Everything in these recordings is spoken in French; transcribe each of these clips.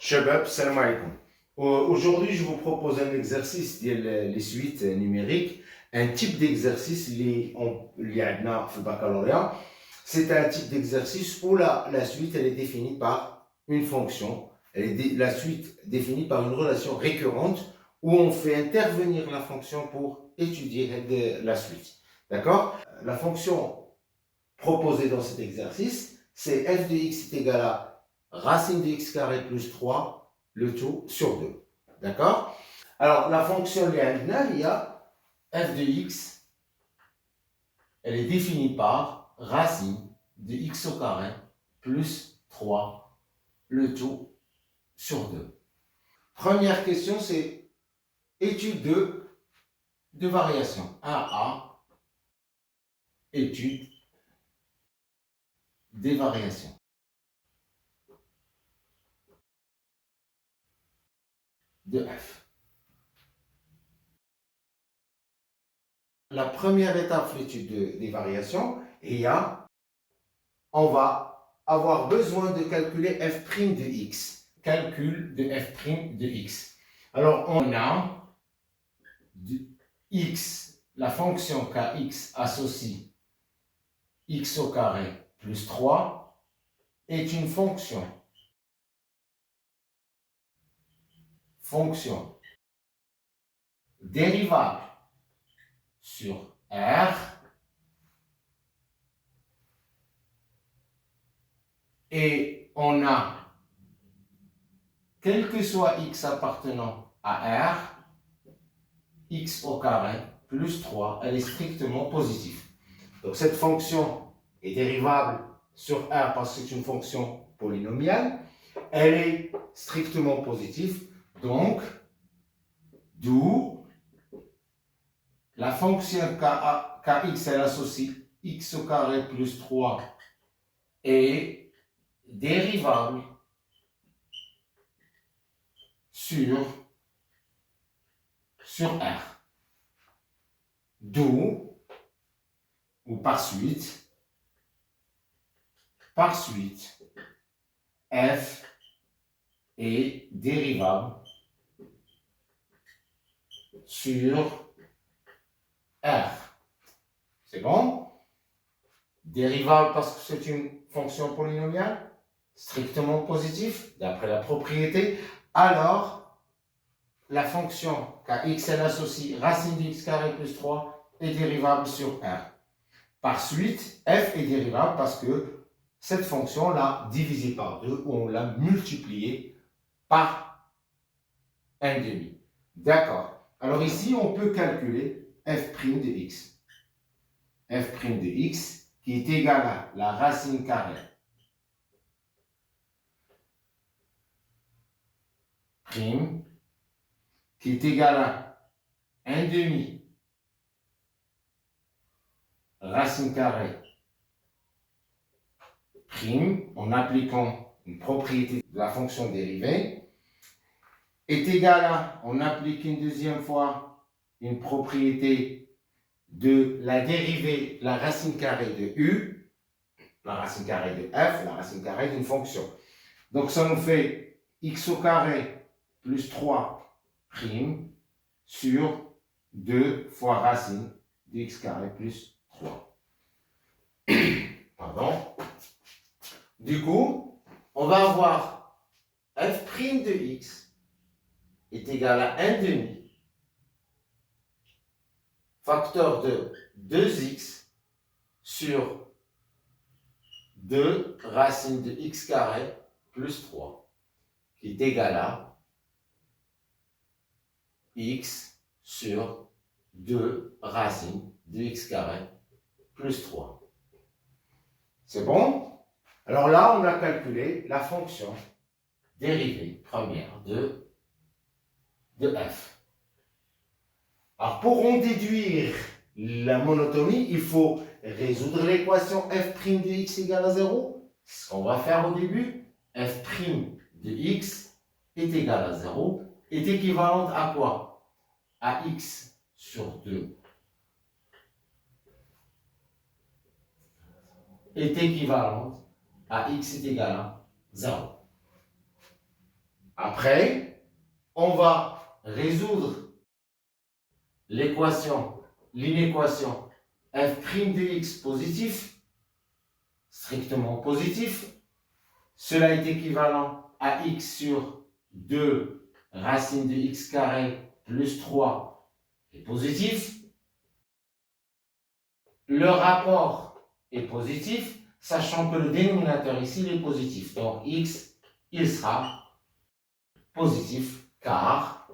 Shabab, salam alaikum. Aujourd'hui, je vous propose un exercice les suites numériques, un type d'exercice اللي عندنا في البكالوريا. C'est un type d'exercice où la suite elle est définie par une fonction, la suite définie par une relation récurrente où on fait intervenir la fonction pour étudier la suite. D'accord? La fonction proposée dans cet exercice, c'est f de x est égal à racine de x carré plus 3, le tout sur 2. D'accord? Alors, la fonction il y a f de x, elle est définie par racine de x au carré plus 3, le tout sur 2. Première question, c'est étude de variation. 1A, étude des variations. De f. La première étape, l'étude des variations, et on va avoir besoin de calculer f' de x. Calcul de f' de x. Alors, on a x, la fonction kx associe x au carré plus 3 est une fonction dérivable sur R et on a, quel que soit x appartenant à R, x au carré plus 3, elle est strictement positive. Donc cette fonction est dérivable sur R parce que c'est une fonction polynomiale. Elle est strictement positive. Donc, d'où la fonction kx, elle associe x au carré plus 3 est dérivable sur R. D'où, ou par suite, f est dérivable sur R. C'est bon? Dérivable parce que c'est une fonction polynomiale, strictement positif, d'après la propriété. Alors, la fonction kx, elle associe racine de x carré plus 3 est dérivable sur R. Par suite, f est dérivable parce que cette fonction, on l'a divisée par 2 ou on l'a multipliée par 1,5. D'accord. Alors ici, on peut calculer f' de x. f' de x qui est égal à la racine carrée prime qui est égal à 1,5 racine carrée prime en appliquant une propriété de la fonction dérivée est égal à, on applique une deuxième fois une propriété de la dérivée, la racine carrée de u, la racine carrée de f, la racine carrée d'une fonction. Donc ça nous fait x au carré plus 3 prime sur 2 fois racine de x carré plus 3. Pardon. Du coup, on va avoir f' de x est égal à 1,5 facteur de 2x sur 2 racine de x carré plus 3 qui est égal à x sur 2 racine de x carré plus 3. C'est bon? Alors là, on a calculé la fonction dérivée première de f. Alors, pour en déduire la monotonie, il faut résoudre l'équation f' de x égale à 0. C'est ce qu'on va faire au début. f' de x est égal à 0 est équivalente à quoi? À x sur 2 est équivalente à x est égal à 0. Après, on va résoudre l'inéquation f' de x positif, strictement positif. Cela est équivalent à x sur 2 racine de x carré plus 3 est positif. Le rapport est positif, sachant que le dénominateur ici est positif. Donc x, il sera positif car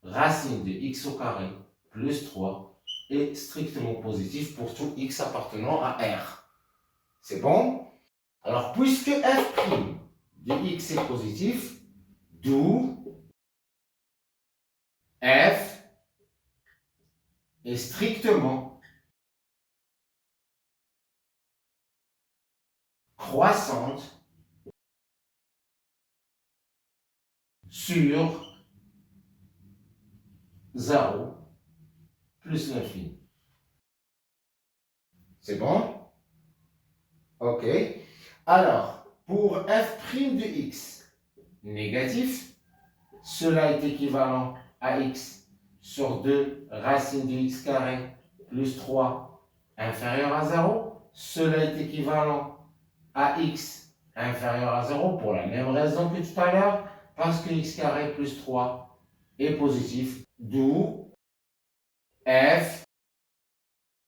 racine de x au carré plus 3 est strictement positif pour tout x appartenant à R. C'est bon? Alors, puisque f' de x est positif, d'où f est strictement croissante sur 0 plus l'infini. C'est bon? Ok. Alors, pour f' de x négatif, cela est équivalent à x sur 2 racine de x carré plus 3 inférieur à 0. Cela est équivalent à x inférieur à 0 pour la même raison que tout à l'heure, parce que x carré plus 3 est positif, d'où f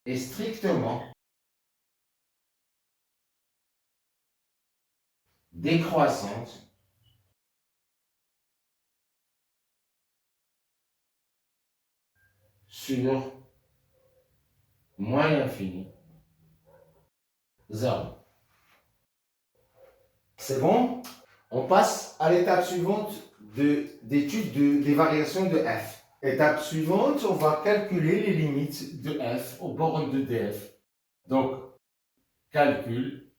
est strictement décroissante sur moins l'infini, 0. C'est bon? On passe à l'étape suivante d'étude des variations de f. Étape suivante, on va calculer les limites de f aux bornes de df. Donc, calcul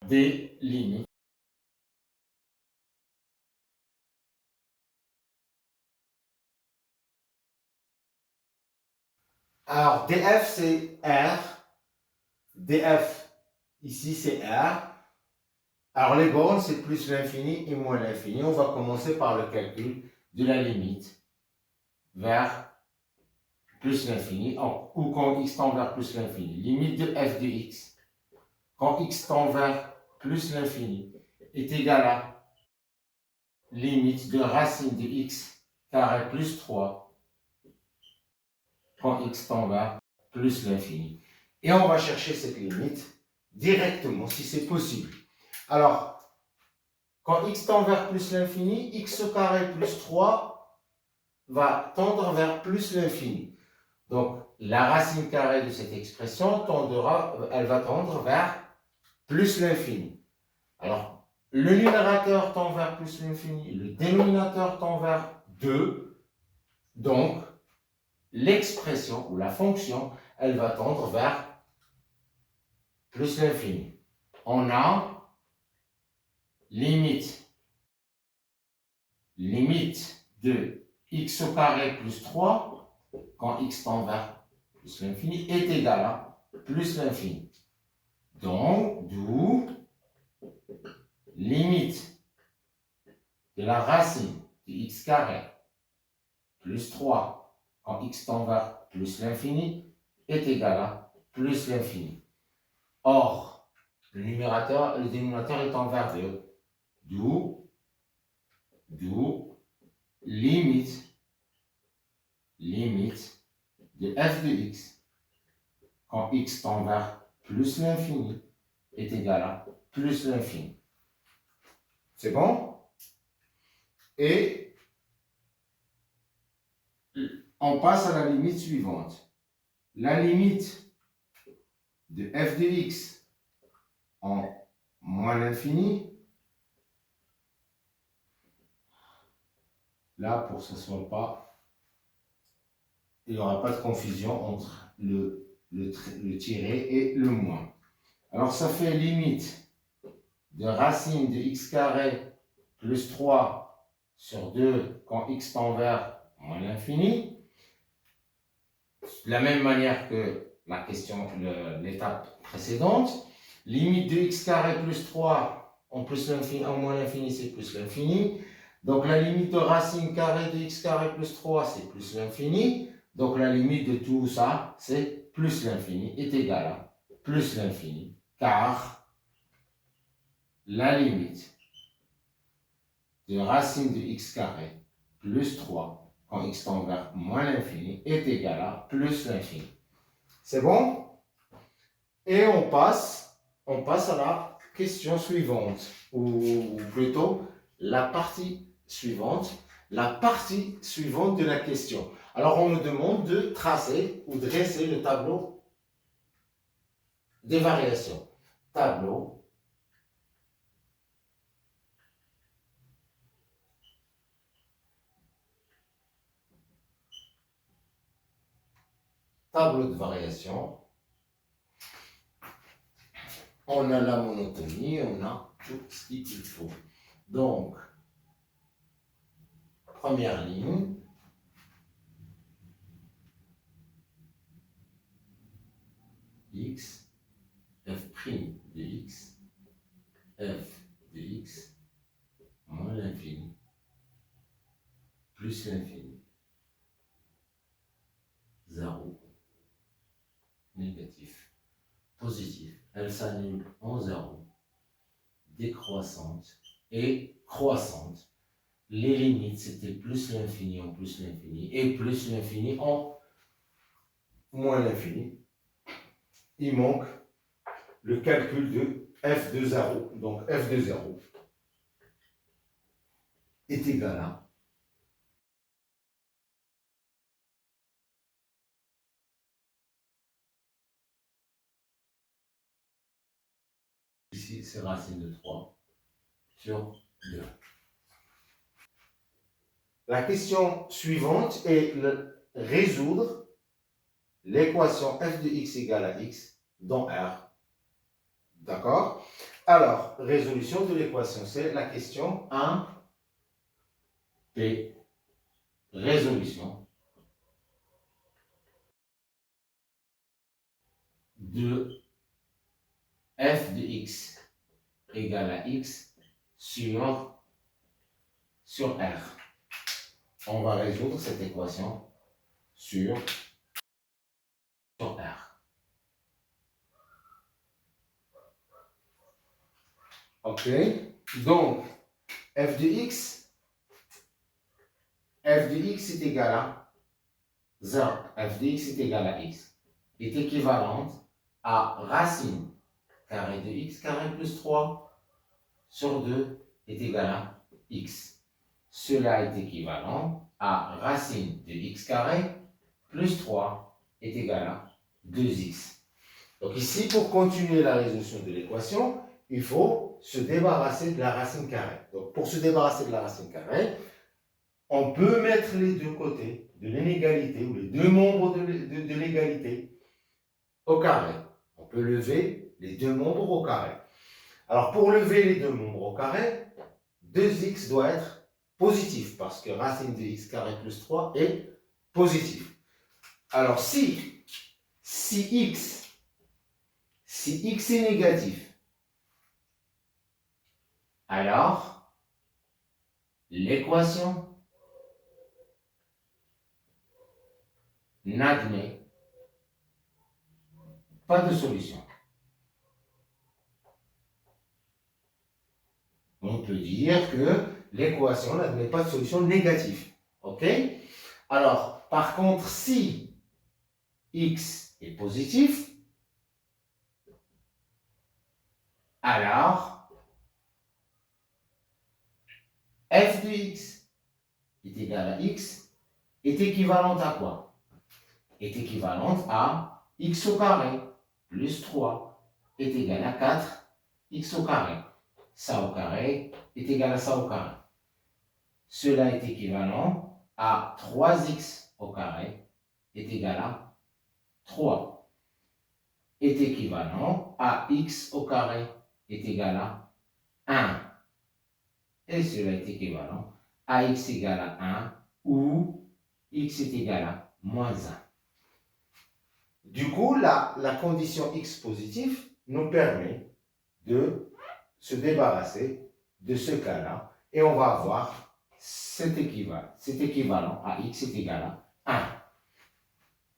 des limites. Alors, df c'est r. df ici c'est r. Alors, les bornes c'est plus l'infini et moins l'infini. On va commencer par le calcul de la limite vers plus l'infini, ou quand x tend vers plus l'infini. Limite de f de x, quand x tend vers plus l'infini, est égal à limite de racine de x carré plus 3, quand x tend vers plus l'infini. Et on va chercher cette limite directement, si c'est possible. Alors, quand x tend vers plus l'infini, x au carré plus 3 va tendre vers plus l'infini. Donc, la racine carrée de cette expression elle va tendre vers plus l'infini. Alors, le numérateur tend vers plus l'infini, le dénominateur tend vers 2. Donc, l'expression ou la fonction, elle va tendre vers plus l'infini. On a limite de x au carré plus 3 quand x tend vers plus l'infini est égal à plus l'infini. Donc, d'où limite de la racine de x carré plus 3 quand x tend vers plus l'infini est égal à plus l'infini. Or, le numérateur et le dénominateur étant vers 2, d'où limite de f de x quand x tend vers plus l'infini est égal à plus l'infini. C'est bon? Et on passe à la limite suivante. La limite de f de x en moins l'infini, là, pour que ce ne soit pas, il n'y aura pas de confusion entre le tiré et le moins. Alors, ça fait limite de racine de x carré plus 3 sur 2 quand x tend vers moins l'infini. De la même manière que la question, l'étape précédente. Limite de x carré plus 3 en plus l'infini, en moins l'infini, c'est plus l'infini. Donc la limite de racine carrée de x carré plus 3, c'est plus l'infini. Donc la limite de tout ça, c'est plus l'infini, est égal à plus l'infini, car la limite de racine de x carré plus 3, quand x tend vers moins l'infini, est égal à plus l'infini. C'est bon? Et on passe à la question suivante, ou plutôt la partie suivante de la question. Alors on me demande de tracer ou dresser le tableau des variations. Tableau de variation. On a la monotonie, on a tout ce qu'il faut. Donc, première ligne. X, f' de x, f de x, moins l'infini, plus l'infini, 0, négatif, positif, elle s'annule en 0, décroissante et croissante. Les limites, c'était plus l'infini en plus l'infini et plus l'infini en moins l'infini. Il manque le calcul de f de 0. Donc f de 0 est égal à ici, c'est racine de 3 sur 2. La question suivante est de résoudre l'équation f de x égale à x dans R. D'accord? Alors, résolution de l'équation, c'est la question 1P. Résolution de f de x égale à x sur R. On va résoudre cette équation sur R. Ok? Donc, f de x est égal à 0. F de x est égal à x. Est équivalente à racine carré de x carré plus 3 sur 2 est égal à x. Cela est équivalent à racine de x carré plus 3 est égal à 2x. Donc ici, pour continuer la résolution de l'équation, il faut se débarrasser de la racine carrée. Donc pour se débarrasser de la racine carrée, on peut mettre les deux côtés de l'inégalité ou les deux membres de l'égalité au carré. On peut lever les deux membres au carré. Alors pour lever les deux membres au carré, 2x doit être positif parce que racine de x carré plus 3 est positif. Alors si x est négatif, alors l'équation n'admet pas de solution. On peut dire que l'équation n'admet pas de solution négative. OK? Alors, par contre, si x est positif, alors f de x est égal à x est équivalente à quoi? Est équivalente à x au carré plus 3 est égal à 4 x au carré. Ça au carré est égal à ça au carré. Cela est équivalent à 3x au carré est égal à 3. Est équivalent à x au carré est égal à 1. Et cela est équivalent à x égale à 1 ou x est égal à moins 1. Du coup, la condition x positive nous permet de se débarrasser de ce cas-là et on va avoir cet équivalent à x est égal à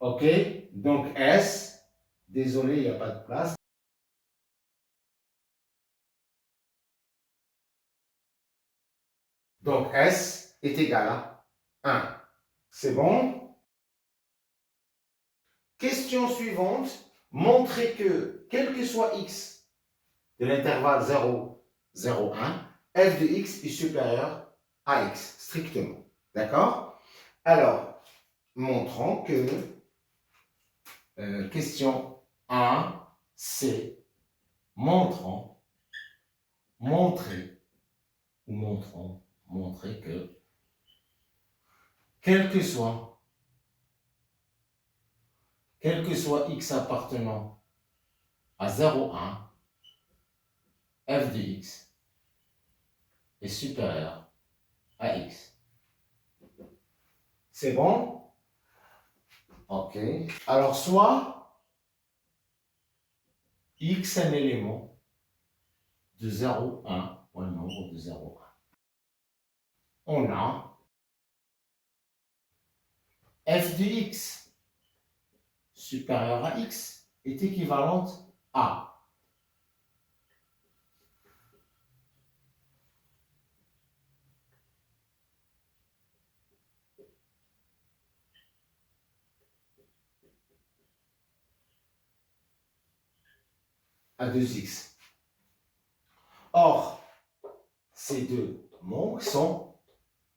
1. OK? Donc S, désolé, il n'y a pas de place. Donc S est égal à 1. C'est bon? Question suivante. Montrez que, quel que soit x de l'intervalle 0, 0, 1, f de x est supérieur à x, strictement. D'accord? Alors, montrons que, question 1, c'est montrons, montrer, ou montrons, montrer que, quel que soit x appartenant à 0, 1, f de x est supérieur à x. C'est bon? OK. Alors, soit x est un élément de 0, 1, ou un nombre de 0, 1. On a f de x supérieur à x est équivalente à à 2x. Or, ces deux nombres sont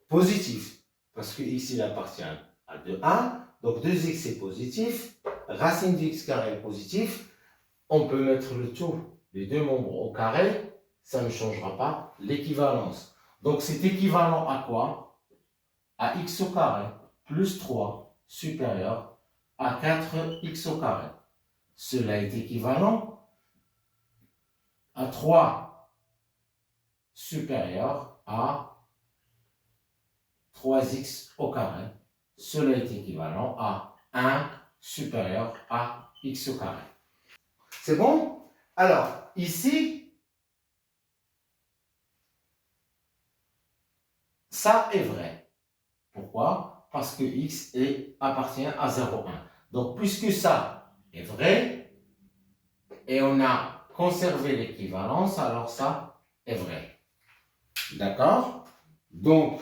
positifs parce que x il appartient à 2, 1. Donc 2x est positif, racine de x carré est positif. On peut mettre le tout, les deux nombres au carré, ça ne changera pas l'équivalence. Donc c'est équivalent à quoi? À x au carré plus 3 supérieur à 4x au carré. Cela est équivalent à 3 supérieur à 3x au carré. Cela est équivalent à 1 supérieur à x au carré. C'est bon? Alors, ici, ça est vrai. Pourquoi? Parce que x appartient à 0,1. Donc, puisque ça est vrai, et on a conservé l'équivalence, alors ça est vrai. D'accord? Donc,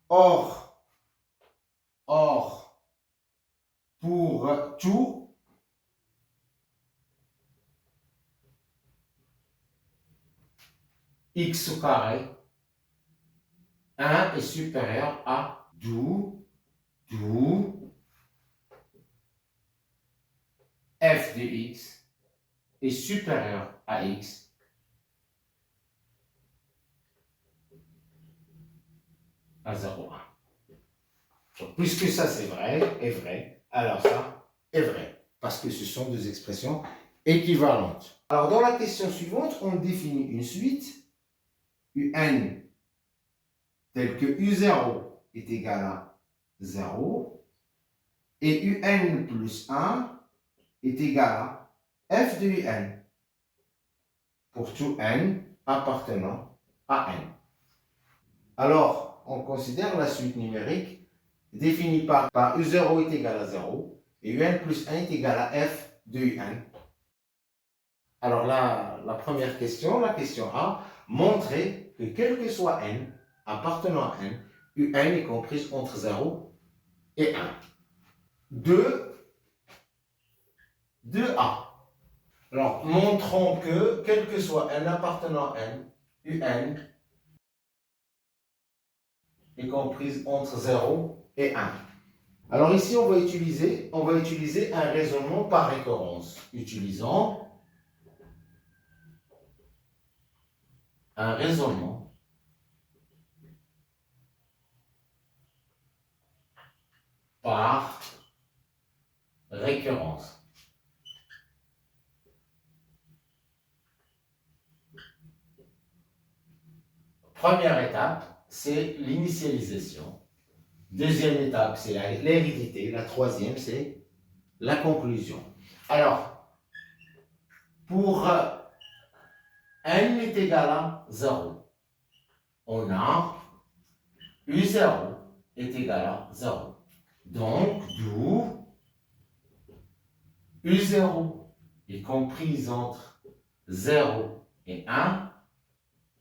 or, pour tout, x au carré, 1 est supérieur à d'où f de x est supérieur à x à 0,1. Donc, puisque ça c'est vrai, alors ça est vrai, parce que ce sont deux expressions équivalentes. Alors dans la question suivante, on définit une suite un telle que u0 est égal à 0 et un plus 1 est égal à f de un pour tout n appartenant à n. Alors, on considère la suite numérique définie par u0 est égal à 0 et un plus 1 est égal à f de un. Alors la première question, la question A, montrer que quel que soit n appartenant à n, un est comprise entre 0 et 1. 2A. Alors, montrons que quel que soit n appartenant à n, un est comprise entre 0 et 1. Alors ici, on va utiliser un raisonnement par récurrence. Utilisons un raisonnement par récurrence. Première étape, c'est l'initialisation. Deuxième étape, c'est l'hérédité. La troisième, c'est la conclusion. Alors, pour n est égal à 0. On a U0 est égal à 0. Donc, d'où U0 est comprise entre 0 et 1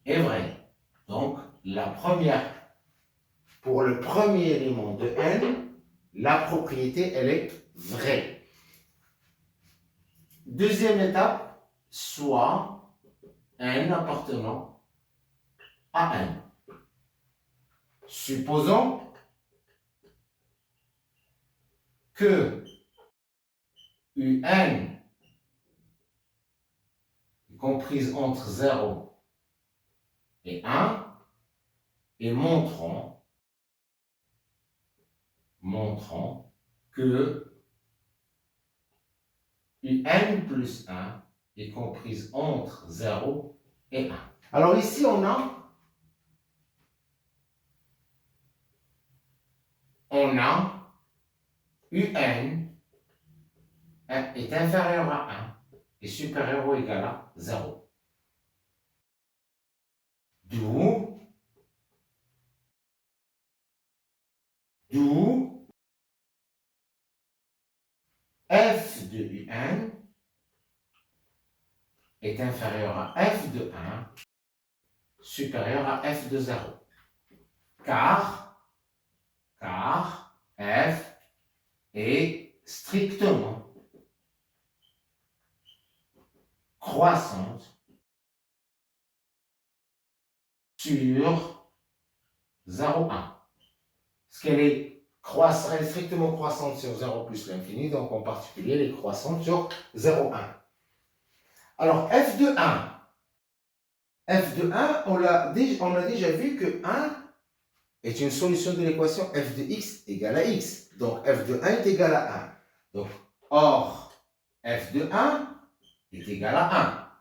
est vrai. Donc, pour le premier élément de n, la propriété, elle est vraie. Deuxième étape, soit n appartenant à n. Supposons que Un est comprise entre 0 et 1 et montrons que Un plus 1 est comprise entre 0 et 1. Alors ici, on a Un est inférieur à 1 et supérieur ou égal à 0. D'où f de Un est inférieur à f de 1 supérieur à f de 0. Car f est strictement croissante sur 0,1. Parce qu'elle est strictement croissante sur 0 plus l'infini, donc en particulier elle est croissante sur 0,1. Alors f de 1, on a déjà vu que 1 est une solution de l'équation f de x égale à x. Donc f de 1 est égal à 1. Donc, or, f de 1 est égal à 1.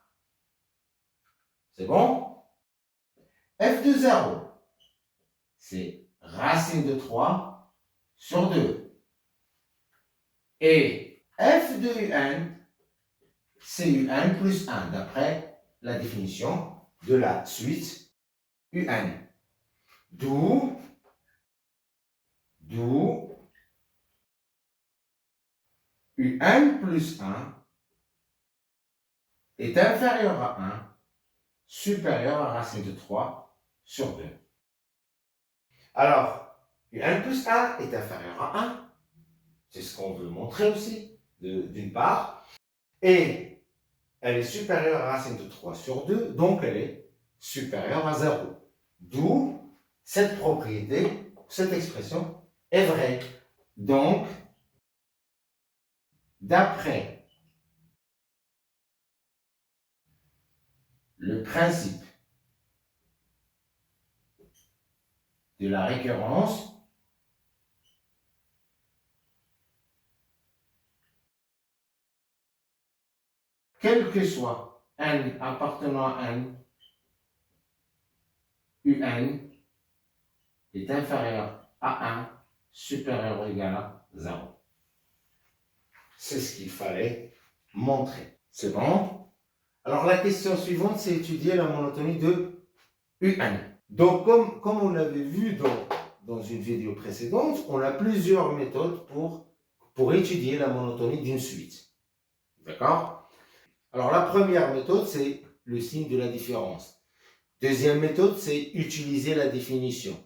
C'est bon? F de 0, c'est racine de 3 sur 2. Et f de Un, c'est Un plus 1, d'après la définition de la suite Un. D'où Un plus 1 est inférieur à 1, supérieur à racine de 3 sur 2. Alors, Un plus 1 est inférieur à 1. C'est ce qu'on veut montrer aussi, d'une part. Et elle est supérieure à racine de 3 sur 2, donc elle est supérieure à 0. D'où cette propriété, cette expression est vraie. Donc, d'après le principe de la récurrence, quel que soit n appartenant à n, Un est inférieur à 1, supérieur ou égal à 0. C'est ce qu'il fallait montrer. C'est bon? Alors la question suivante, c'est étudier la monotonie de Un. Donc comme on l'avait vu dans une vidéo précédente, on a plusieurs méthodes pour étudier la monotonie d'une suite. D'accord? Alors la première méthode, c'est le signe de la différence. Deuxième méthode, c'est utiliser la définition.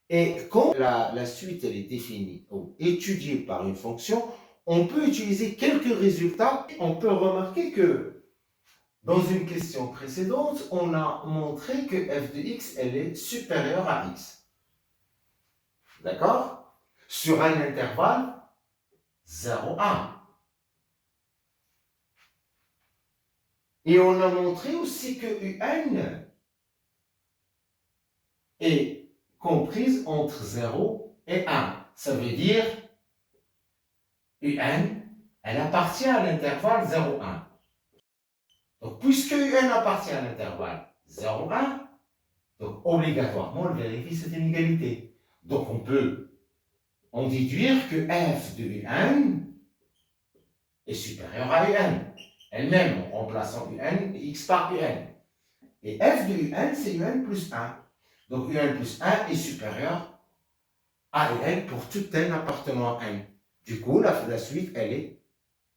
Et quand la suite elle est définie ou étudiée par une fonction, on peut utiliser quelques résultats. On peut remarquer que dans une question précédente, on a montré que f de x elle est supérieure à x. D'accord? Sur un intervalle 0, 1. Et on a montré aussi que Un est comprise entre 0 et 1. Ça veut dire Un, elle appartient à l'intervalle 0, 1. Donc, puisque Un appartient à l'intervalle 0, 1, donc obligatoirement, on vérifie cette inégalité. Donc, on peut en déduire que f de Un est supérieur à Un. Elle-même, en remplaçant Un et x par Un. Et f de un, c'est un plus 1. Donc un plus 1 est supérieur à n pour tout n appartenant à n. Du coup, la suite, elle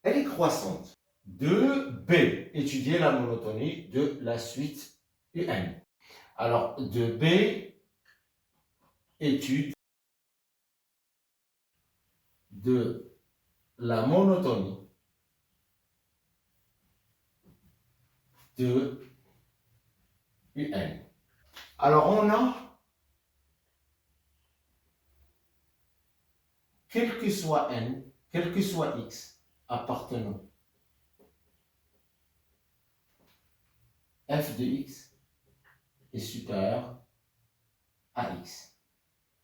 est croissante. 2b, étudier la monotonie de la suite un. Alors, 2b, étude de la monotonie de un. Alors, on a, quel que soit n, quel que soit x appartenant f de x est supérieur à x.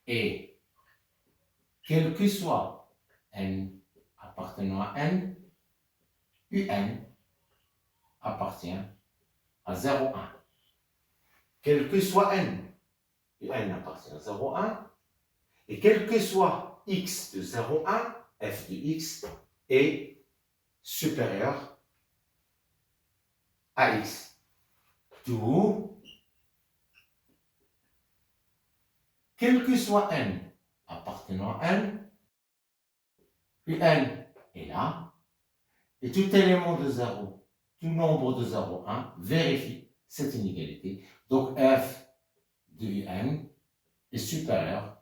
Et quel que soit n appartenant à n, un appartient à 0,1. Quel que soit n, un appartient à 0,1. Et quel que soit x de 0,1, f de x est supérieur à x. D'où, quel que soit n appartenant à n, un est là, et tout élément de 0, tout nombre de 0,1 vérifie cette inégalité. Donc f de un est supérieur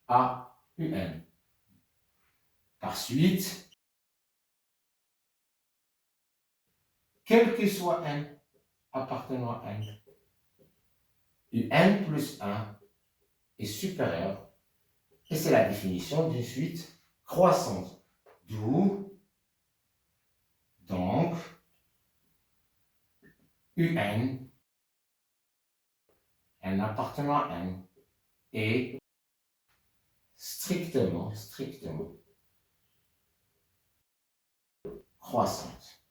à un. Par suite, quel que soit n appartenant à n, un plus 1 est supérieur, et c'est la définition d'une suite croissante. D'où, donc, un appartenant à n, est strictement croissante.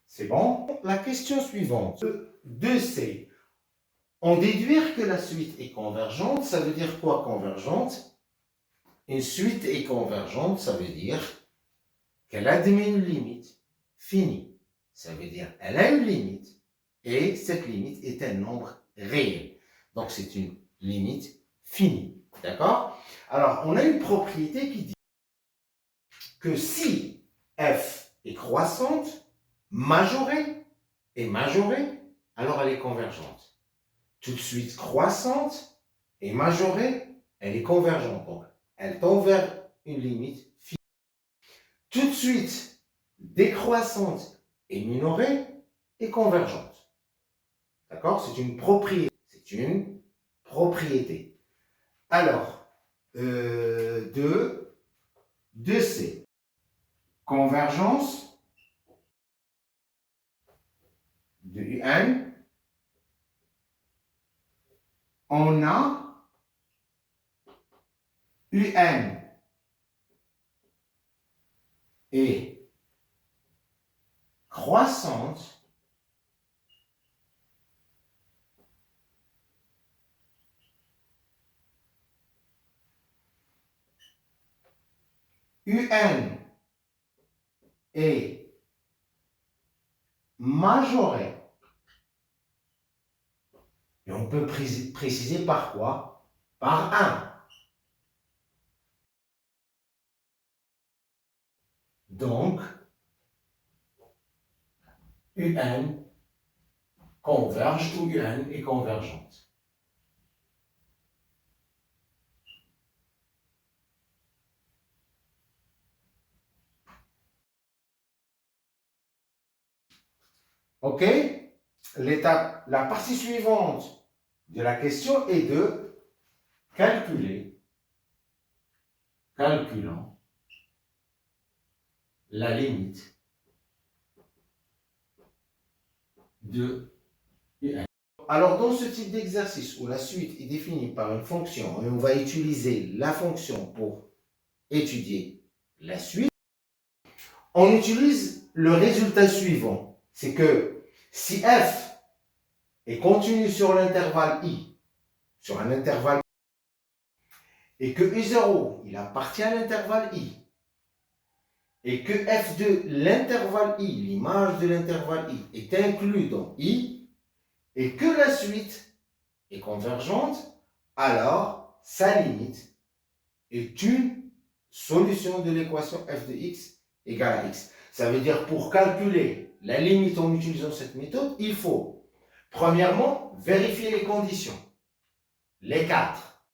C'est bon? La question suivante, 2c. En déduire que la suite est convergente, ça veut dire quoi convergente? Une suite est convergente, ça veut dire qu'elle admet une limite finie. Ça veut dire qu'elle a une limite et cette limite est un nombre réel. Donc c'est une limite finie. D'accord? Alors on a une propriété qui dit que si f est croissante, majorée, alors elle est convergente. Tout de suite croissante et majorée, elle est convergente. Donc elle tend vers une limite finie. Tout de suite décroissante et minorée et convergente. D'accord? C'est une propriété. C'est une propriété. Alors, 2c. Convergence de un. On a un est croissante un est majorée. Et on peut préciser par quoi? Par 1. Donc, un converge ou un est convergente. OK? La partie suivante de la question est de calculant la limite de un. Alors, dans ce type d'exercice où la suite est définie par une fonction et on va utiliser la fonction pour étudier la suite, on utilise le résultat suivant. C'est que si f est continu sur l'intervalle i, sur un intervalle, et que u0, il appartient à l'intervalle i, et que f de l'intervalle i, l'image de l'intervalle i, est inclus dans i, et que la suite est convergente, alors sa limite est une solution de l'équation f de x égale à x. Ça veut dire pour calculer la limite en utilisant cette méthode, il faut premièrement vérifier les conditions, les quatre.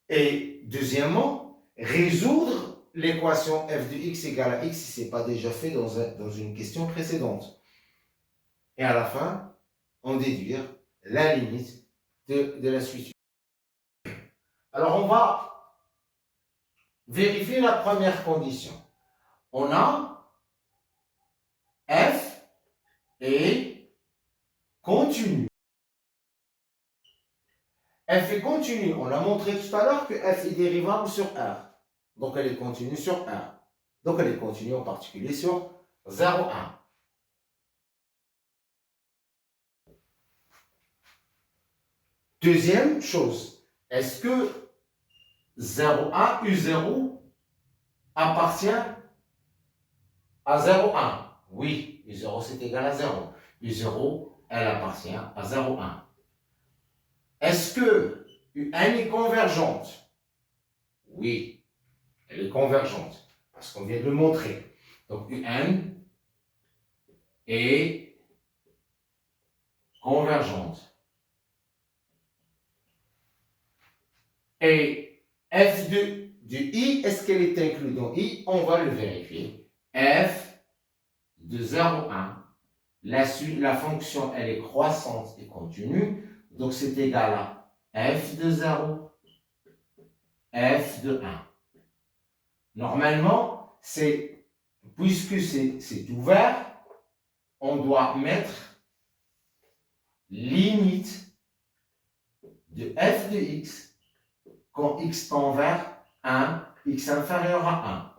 Et deuxièmement, résoudre l'équation f de x égale à x si ce n'est pas déjà fait dans une question précédente. Et à la fin, en déduire la limite de la suite. Alors on va vérifier la première condition. On a f est continu. F est continue. On a montré tout à l'heure que f est dérivable sur R. Donc elle est continue sur R. Donc elle est continue en particulier sur 0, 1. Deuxième chose, est-ce que 0, 1, U0 appartient à 0, 1? Oui, U0 c'est égal à 0. U0, elle appartient à 0, 1. Est-ce que UN est convergente? Oui, elle est convergente, parce qu'on vient de le montrer. Donc UN est convergente. Et f de I, est-ce qu'elle est inclue dans I? On va le vérifier. F de 0, 1, la fonction, elle est croissante et continue, donc c'est égal à f de 0, f de 1. Normalement, puisque c'est ouvert, on doit mettre limite de f de x quand x tend vers 1, x inférieur à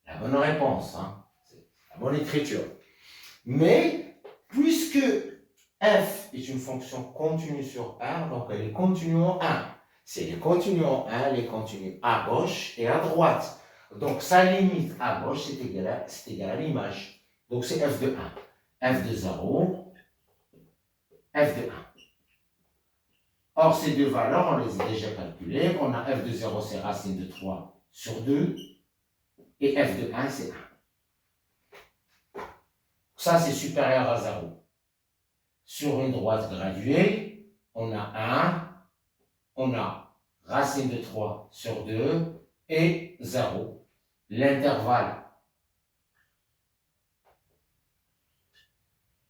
1. La bonne réponse, hein? C'est la bonne écriture. Mais, puisque f est une fonction continue sur R, donc elle est continue en 1. Si elle est continue en 1, elle est continue à gauche et à droite. Donc sa limite à gauche, c'est égal à l'image. Donc c'est f de 1. F de 0, f de 1. Or, ces deux valeurs, on les a déjà calculées. On a f de 0, c'est racine de 3 sur 2. Et f de 1, c'est 1. Ça, c'est supérieur à 0. Sur une droite graduée, on a 1, on a racine de 3 sur 2 et 0. L'intervalle,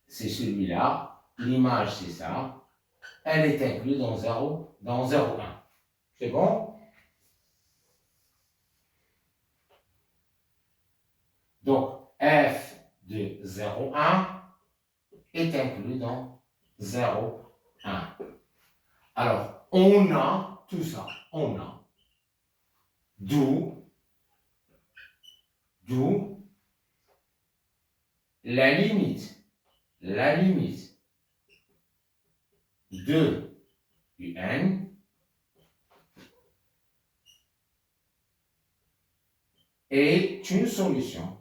c'est celui-là. L'image, c'est ça. Elle est inclue dans 0, 1. C'est bon? Donc, f de 0, 1 est inclus dans 0, 1. Alors, on a tout ça. On a. D'où la limite de UN est une solution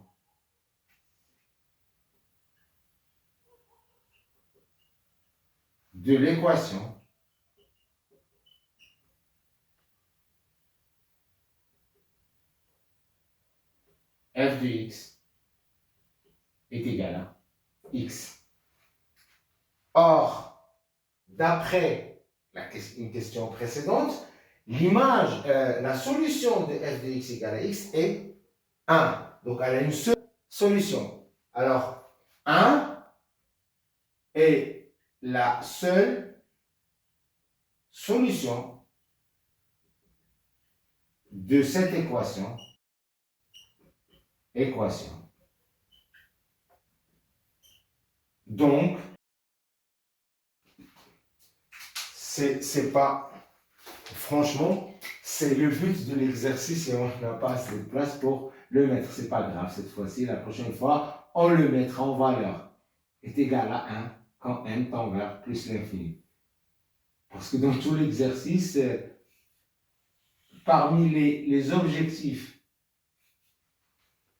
de l'équation f de x est égal à x. Or, d'après une question précédente, la solution de f de x égale à x est 1. Donc, elle a une seule solution. Alors, 1 est la seule solution de cette équation. Donc, c'est pas, franchement, c'est le but de l'exercice et on n'a pas assez de place pour le mettre. C'est pas grave cette fois-ci, la prochaine fois, on le mettra en valeur. Est égal à 1 quand n tend vers plus l'infini. Parce que dans tout l'exercice, parmi les objectifs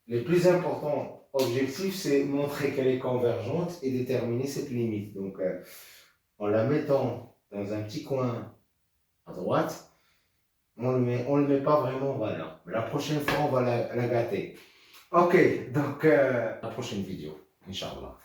Les plus importants objectifs, c'est montrer qu'elle est convergente et déterminer cette limite. Donc, en la mettant dans un petit coin à droite, on le met pas vraiment en valeur. Mais la prochaine fois, on va la gâter. Ok, donc la prochaine vidéo, Inch'Allah.